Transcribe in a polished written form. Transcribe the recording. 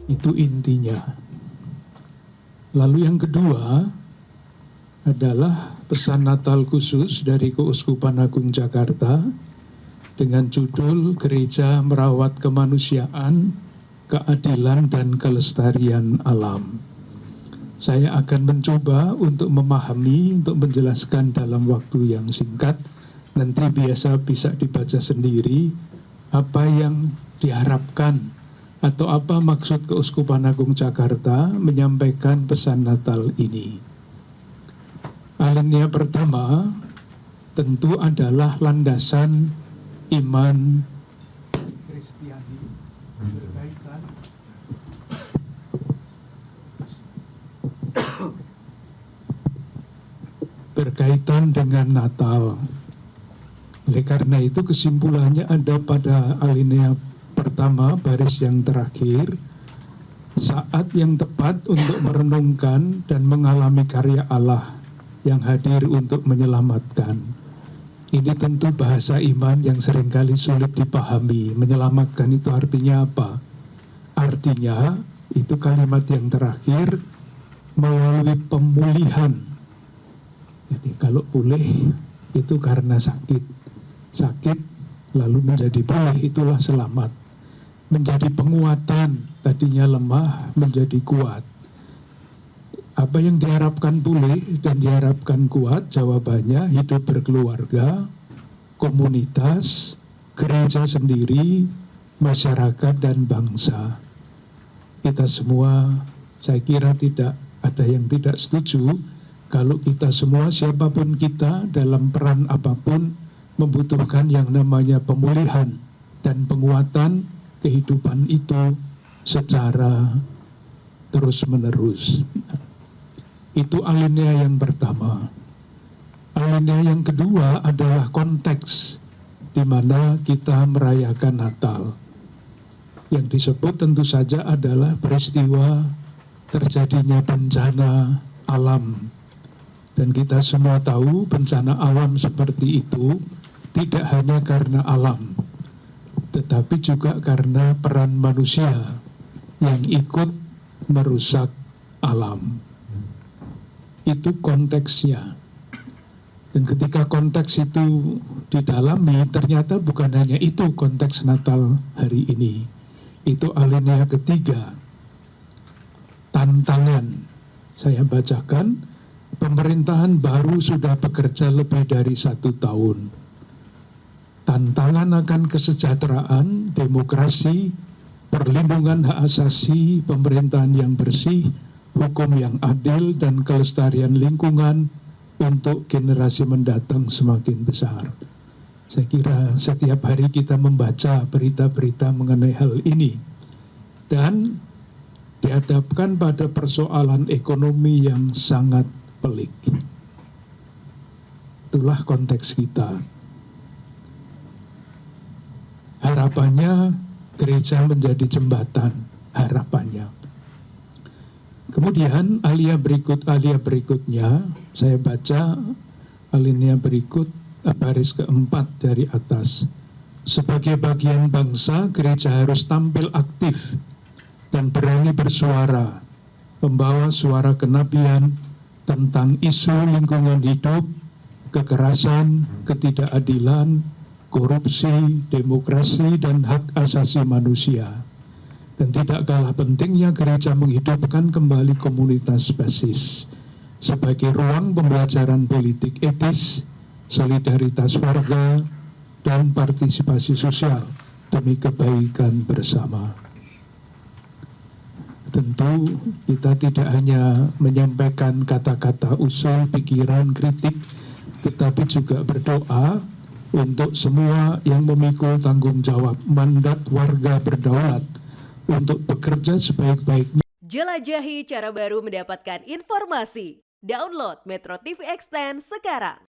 Itu intinya. Lalu yang kedua adalah pesan Natal khusus dari Keuskupan Agung Jakarta dengan judul Gereja Merawat Kemanusiaan, Keadilan dan Kelestarian Alam. Saya akan mencoba untuk memahami, untuk menjelaskan dalam waktu yang singkat. Nanti biasa bisa dibaca sendiri apa yang diharapkan atau apa maksud Keuskupan Agung Jakarta menyampaikan pesan Natal ini. Alinea pertama tentu adalah landasan iman Kristiani berkaitan dengan Natal. Oleh karena itu kesimpulannya ada pada alinea pertama baris yang terakhir, saat yang tepat untuk merenungkan dan mengalami karya Allah yang hadir untuk menyelamatkan. Ini tentu bahasa iman yang seringkali sulit dipahami. Menyelamatkan itu artinya apa? Artinya itu kalimat yang terakhir melalui pemulihan. Jadi kalau pulih itu karena sakit. Sakit lalu menjadi pulih, itulah selamat. Menjadi penguatan, tadinya lemah menjadi kuat. Apa yang diharapkan pulih dan diharapkan kuat? Jawabannya hidup berkeluarga, komunitas, gereja sendiri, masyarakat dan bangsa. Kita semua, saya kira tidak ada yang tidak setuju kalau kita semua, siapapun kita dalam peran apapun, membutuhkan yang namanya pemulihan dan penguatan kehidupan itu secara terus-menerus. Itu alinea yang pertama. Alinea yang kedua adalah konteks di mana kita merayakan Natal. Yang disebut tentu saja adalah peristiwa terjadinya bencana alam. Dan kita semua tahu bencana alam seperti itu tidak hanya karena alam, tetapi juga karena peran manusia yang ikut merusak alam. Itu konteksnya. Dan ketika konteks itu didalami, ternyata bukan hanya itu konteks Natal hari ini. Itu alinea ketiga. Tantangan. Saya bacakan, pemerintahan baru sudah bekerja lebih dari 1 tahun. Tantangan akan kesejahteraan, demokrasi, perlindungan hak asasi, pemerintahan yang bersih, hukum yang adil, dan kelestarian lingkungan untuk generasi mendatang semakin besar. Saya kira setiap hari kita membaca berita-berita mengenai hal ini. Dan dihadapkan pada persoalan ekonomi yang sangat pelik. Itulah konteks kita. Harapannya gereja menjadi jembatan, harapannya. Kemudian alinea berikutnya, saya baca alinea berikut baris keempat dari atas. Sebagai bagian bangsa, gereja harus tampil aktif dan berani bersuara, membawa suara kenabian tentang isu lingkungan hidup, kekerasan, ketidakadilan, korupsi, demokrasi, dan hak asasi manusia. Dan tidak kalah pentingnya gereja menghidupkan kembali komunitas basis sebagai ruang pembelajaran politik etis, solidaritas warga, dan partisipasi sosial demi kebaikan bersama. Tentu kita tidak hanya menyampaikan kata-kata usul, pikiran, kritik, tetapi juga berdoa untuk semua yang memikul tanggung jawab mandat warga berdaulat untuk bekerja sebaik-baiknya. Jelajahi cara baru mendapatkan informasi. Download Metro TV Extend sekarang.